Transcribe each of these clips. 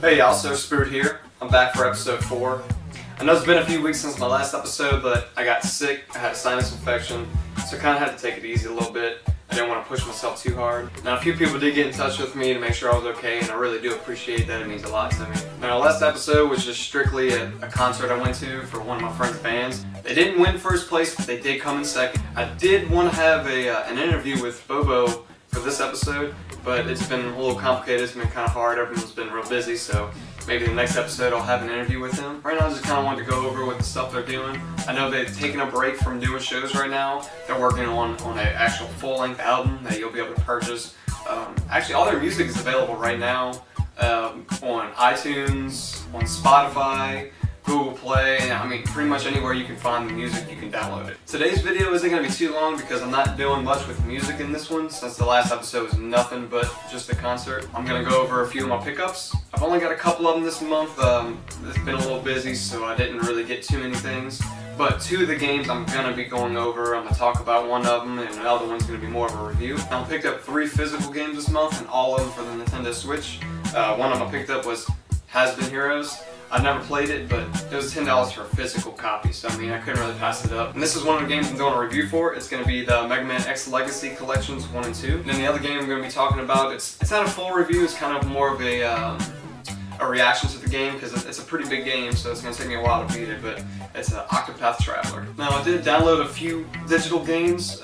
Hey y'all, so Spuot here. I'm back for episode 4. I know it's been a few weeks since my last episode, but I got sick, I had a sinus infection, so I kind of had to take it easy a little bit. I didn't want to push myself too hard. Now, a few people did get in touch with me to make sure I was okay, and I really do appreciate that. It means a lot to me. Now, last episode was just strictly a concert I went to for one of my friend's bands. They didn't win first place, but they did come in second. I did want to have an interview with Bobo for this episode, but it's been a little complicated. It's been kind of hard. Everyone's been real busy, so maybe the next episode I'll have an interview with him. Right now I just kind of wanted to go over what the stuff they're doing. I know they've taken a break from doing shows right now. They're working on an actual full-length album that you'll be able to purchase. Actually, all their music is available right now on iTunes, on Spotify, Google Play, I mean pretty much anywhere you can find the music you can download it. Today's video isn't going to be too long because I'm not doing much with music in this one since the last episode was nothing but just a concert. I'm going to go over a few of my pickups. I've only got a couple of them this month. It's been a little busy, so I didn't really get too many things. But 2 of the games I'm going to be going over. I'm going to talk about one of them and the other one's going to be more of a review. I picked up 3 physical games this month and all of them for the Nintendo Switch. One of them I picked up was Has Been Heroes. I never played it, but it was $10 for a physical copy, so I mean, I couldn't really pass it up. And this is one of the games I'm doing a review for. It's going to be the Megaman X Legacy Collections 1 and 2. And then the other game I'm going to be talking about, it's not a full review, it's kind of more of a reaction to the game, because it's a pretty big game, so it's going to take me a while to beat it, but it's Octopath Traveler. Now, I did download a few digital games.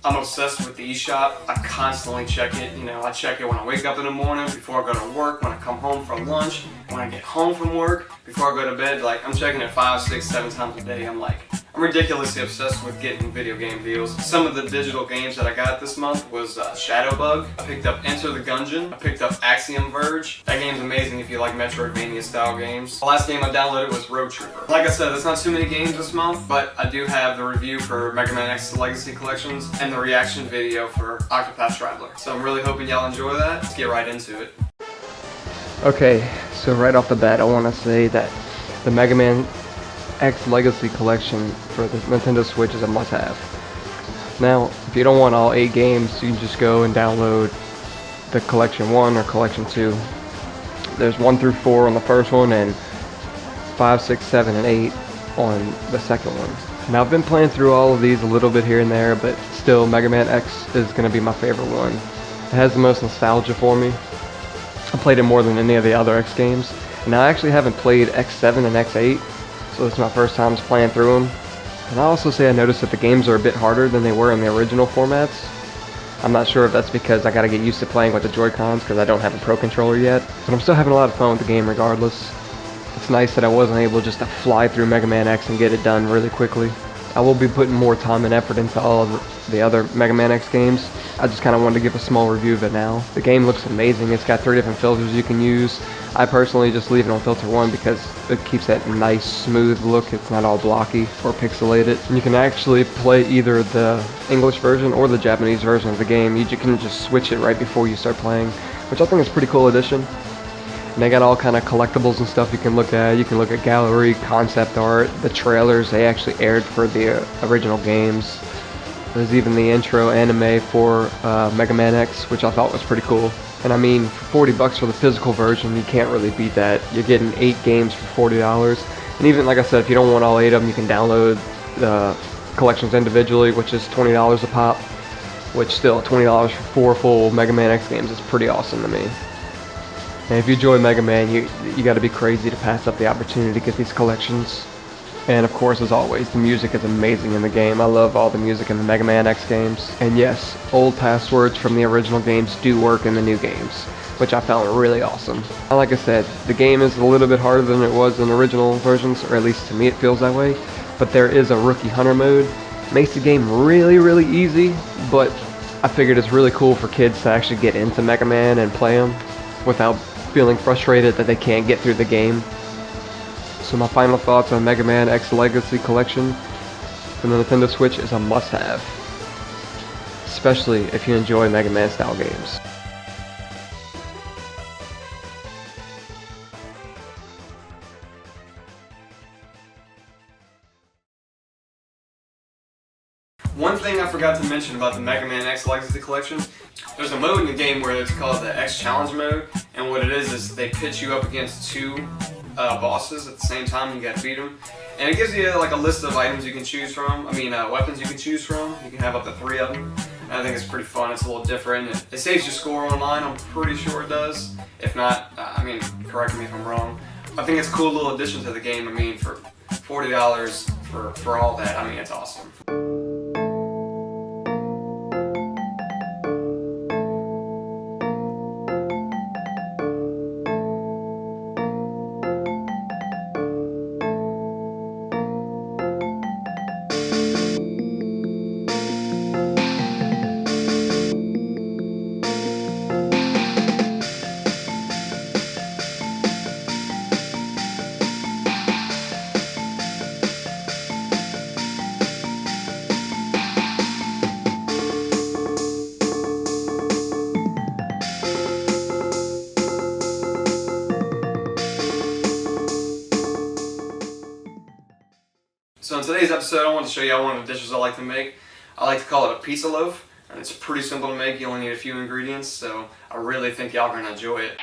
I'm obsessed with the eShop. I constantly check it. You know, I check it when I wake up in the morning, before I go to work, when I come home from lunch, when I get home from work, before I go to bed. Like, I'm checking it 5, 6, 7 times a day. I'm ridiculously obsessed with getting video game deals. Some of the digital games that I got this month was Shadowbug. I picked up Enter the Gungeon. I picked up Axiom Verge. That game's amazing if you like Metroidvania style games. The last game I downloaded was Road Trooper. Like I said, there's not too many games this month, but I do have the review for Megaman X Legacy Collections and the reaction video for Octopath Traveler. So I'm really hoping y'all enjoy that. Let's get right into it. Okay, so right off the bat I want to say that the Megaman X Legacy Collection for the Nintendo Switch is a must-have. Now, if you don't want all 8 games, you can just go and download the Collection 1 or Collection 2. There's 1 through 4 on the first one and 5, 6, 7, and 8 on the second one. Now, I've been playing through all of these a little bit here and there, but still Megaman X is going to be my favorite one. It has the most nostalgia for me. I played it more than any of the other X games. And I actually haven't played X7 and X8. So it's my first time playing through them. And I also say I noticed that the games are a bit harder than they were in the original formats. I'm not sure if that's because I gotta get used to playing with the Joy-Cons because I don't have a Pro Controller yet. But I'm still having a lot of fun with the game regardless. It's nice that I wasn't able just to fly through Mega Man X and get it done really quickly. I will be putting more time and effort into all of the other Mega Man X games. I just kind of wanted to give a small review of it now. The game looks amazing. It's got 3 different filters you can use. I personally just leave it on filter 1 because it keeps that nice smooth look. It's not all blocky or pixelated. And you can actually play either the English version or the Japanese version of the game. You can just switch it right before you start playing, which I think is a pretty cool addition. And they got all kind of collectibles and stuff you can look at. You can look at gallery, concept art, the trailers they actually aired for the original games. There's even the intro anime for Mega Man X, which I thought was pretty cool. And I mean, for $40 for the physical version, you can't really beat that. You're getting 8 games for $40. And even, like I said, if you don't want all 8 of them, you can download the collections individually, which is $20 a pop. Which still, $20 for 4 full Mega Man X games is pretty awesome to me. And if you enjoy Mega Man, you gotta be crazy to pass up the opportunity to get these collections. And of course, as always, the music is amazing in the game. I love all the music in the Mega Man X games. And yes, old passwords from the original games do work in the new games, which I found really awesome. Like I said, the game is a little bit harder than it was in original versions, or at least to me it feels that way. But there is a Rookie Hunter mode. Makes the game really, really easy, but I figured it's really cool for kids to actually get into Mega Man and play them without feeling frustrated that they can't get through the game. So my final thoughts on Mega Man X Legacy Collection from the Nintendo Switch is a must-have, especially if you enjoy Mega Man style games. One thing I forgot to mention mention about the Megaman X Legacy Collection. There's a mode in the game where it's called the X Challenge mode, and what it is they pitch you up against two bosses at the same time. You gotta beat them, and it gives you like a list of items you can choose from. Weapons you can choose from. You can have up to 3 of them. And I think it's pretty fun. It's a little different. It saves your score online. I'm pretty sure it does. If not, correct me if I'm wrong. I think it's a cool little addition to the game. For $40 for all that, it's awesome. So in today's episode, I want to show you one of the dishes I like to make. I like to call it a pizza loaf, and it's pretty simple to make. You only need a few ingredients, so I really think y'all are going to enjoy it.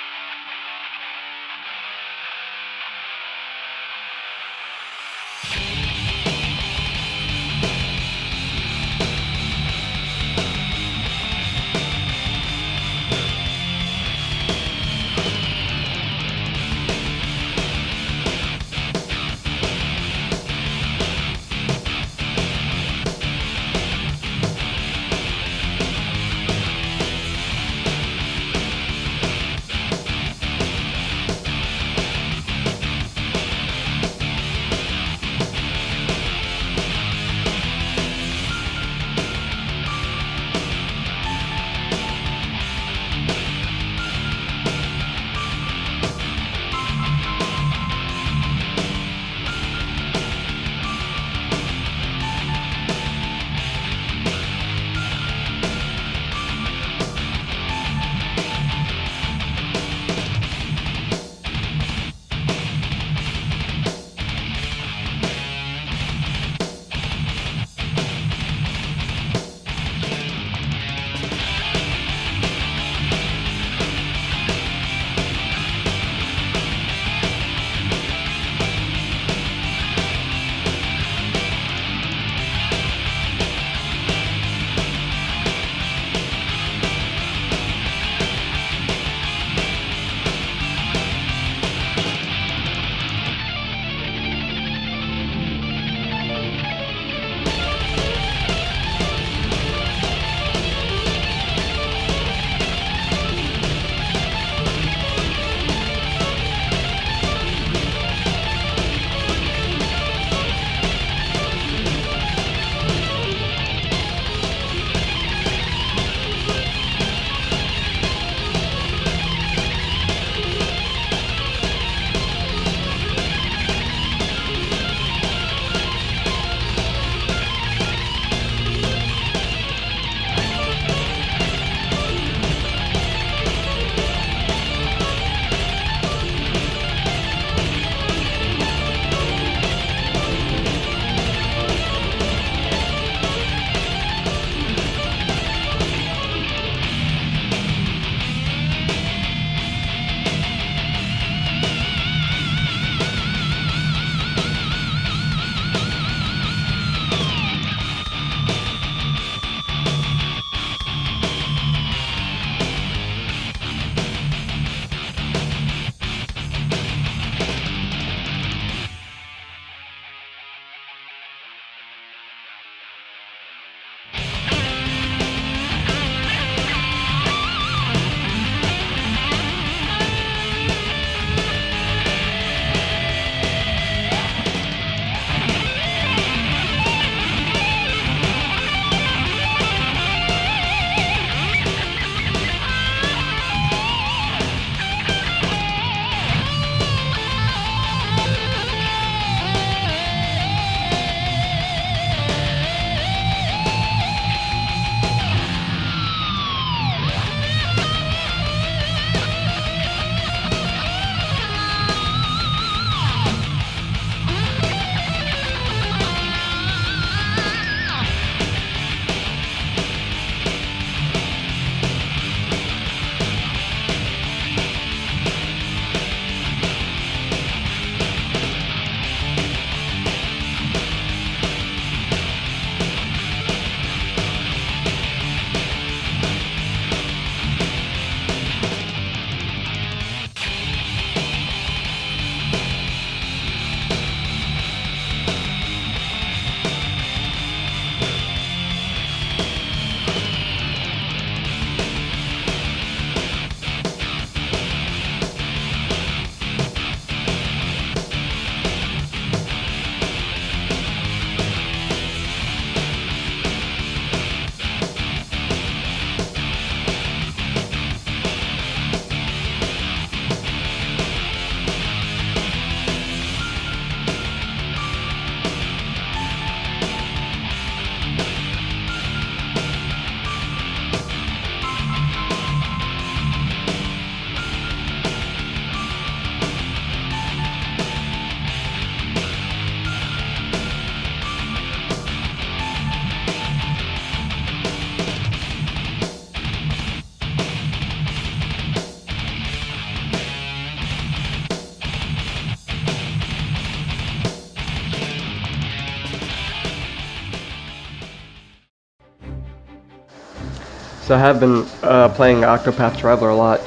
So I have been playing Octopath Traveler a lot,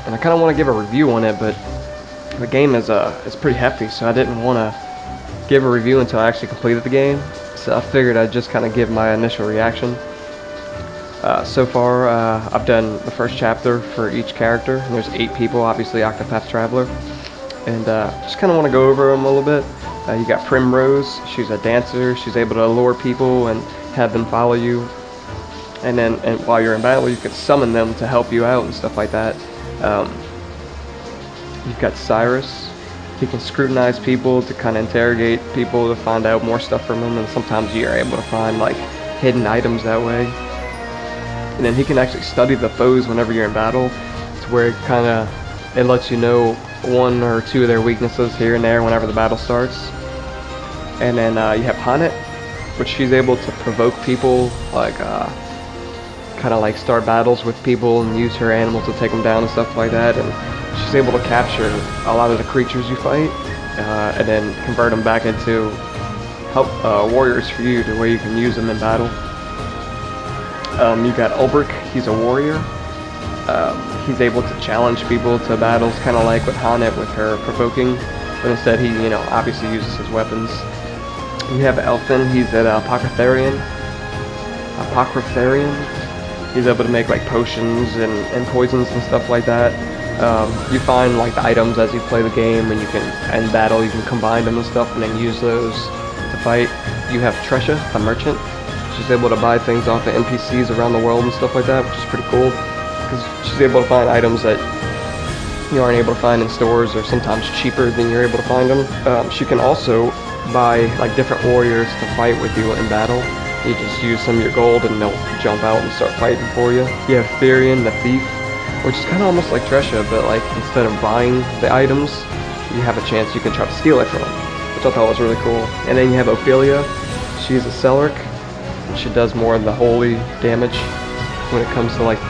and I kind of want to give a review on it, but the game is pretty hefty, so I didn't want to give a review until I actually completed the game. So I figured I'd just kind of give my initial reaction. So far, I've done the first chapter for each character, and there's 8 people, obviously Octopath Traveler, and just kind of want to go over them a little bit. You got Primrose. She's a dancer. She's able to lure people and have them follow you. And then while you're in battle, you can summon them to help you out and stuff like that. You've got Cyrus. He can scrutinize people to kind of interrogate people to find out more stuff from them, and sometimes you're able to find like hidden items that way. And then he can actually study the foes whenever you're in battle, to where it lets you know 1 or 2 of their weaknesses here and there whenever the battle starts. And then you have Hanet, which she's able to provoke people, like kind of like start battles with people and use her animals to take them down and stuff like that. And she's able to capture a lot of the creatures you fight, and then convert them back into warriors for you, to where you can use them in battle. You got Ulbrich. He's a warrior. He's able to challenge people to battles, kind of like with Hanet with her provoking, but instead he, obviously uses his weapons. You have Elfin. He's an apothecarian. He's able to make like potions and poisons and stuff like that. You find like the items as you play the game, and you can, in battle, you can combine them and stuff, and then use those to fight. You have Tresha, the merchant. She's able to buy things off the NPCs around the world and stuff like that, which is pretty cool, because she's able to find items that you aren't able to find in stores, or sometimes cheaper than you're able to find them. She can also buy like different warriors to fight with you in battle. You just use some of your gold and they'll jump out and start fighting for you. You have Therian, the thief, which is kind of almost like Tresha, but like instead of buying the items, you have a chance you can try to steal it from them, which I thought was really cool. And then you have Ophelia. She's a Cleric, and she does more of the holy damage when it comes to like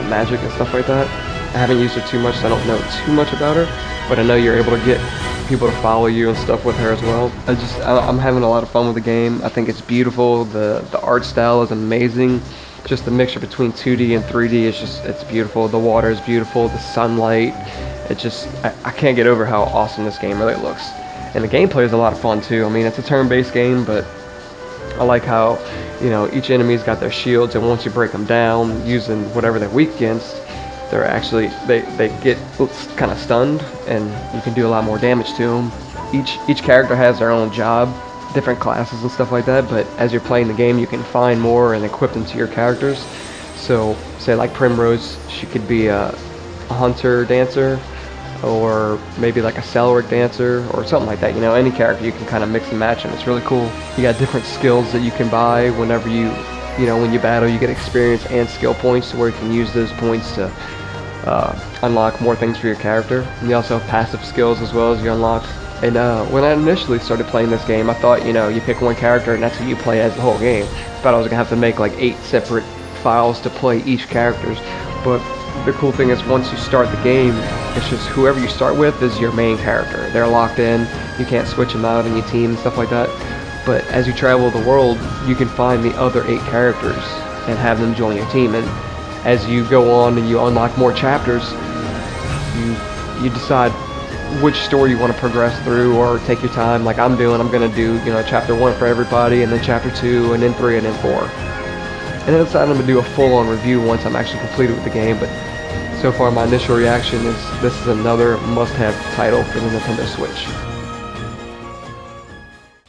magic and stuff like that. I haven't used her too much, so I don't know too much about her, but I know you're able to get people to follow you and stuff with her as well. I'm having a lot of fun with the game. I think it's beautiful. The art style is amazing. Just the mixture between 2D and 3D is it's beautiful. The water is beautiful. The sunlight. I can't get over how awesome this game really looks. And the gameplay is a lot of fun too. I mean, it's a turn-based game, but I like how each enemy's got their shields, and once you break them down using whatever they're weak against, they get kind of stunned, and you can do a lot more damage to them. Each character has their own job, different classes and stuff like that, but as you're playing the game, you can find more and equip them to your characters. So say like Primrose, she could be a hunter dancer, or maybe like a Cleric dancer or something like that. Any character you can kind of mix and match, and it's really cool. You got different skills that you can buy whenever when you battle. You get experience and skill points, to where you can use those points to unlock more things for your character. And you also have passive skills as well as you unlock. And when I initially started playing this game, I thought, you pick one character and that's who you play as the whole game. I thought I was gonna have to make like 8 separate files to play each characters. But the cool thing is, once you start the game, it's just whoever you start with is your main character. They're locked in. You can't switch them out in your team and stuff like that. But as you travel the world, you can find the other 8 characters and have them join your team. And as you go on and you unlock more chapters, you decide which story you want to progress through, or take your time like I'm going to do chapter 1 for everybody, and then chapter 2, and then 3, and then 4. And then decided I'm going to do a full-on review once I'm actually completed with the game. But so far my initial reaction is this is another must-have title for the Nintendo Switch.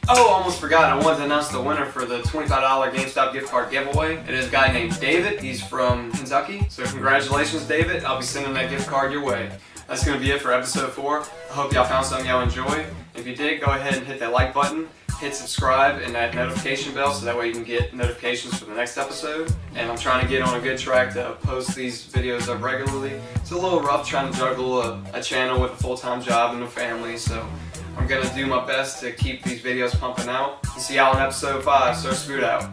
Oh, almost forgot. I wanted to announce the winner for the $25 GameStop gift card giveaway. It is a guy named David. He's from Kentucky. So congratulations, David. I'll be sending that gift card your way. That's going to be it for episode 4. I hope y'all found something y'all enjoy. If you did, go ahead and hit that like button, hit subscribe, and that notification bell, so that way you can get notifications for the next episode. And I'm trying to get on a good track to post these videos up regularly. It's a little rough trying to juggle a channel with a full-time job and a family, so I'm going to do my best to keep these videos pumping out. And see y'all in episode 5, so Spuot out.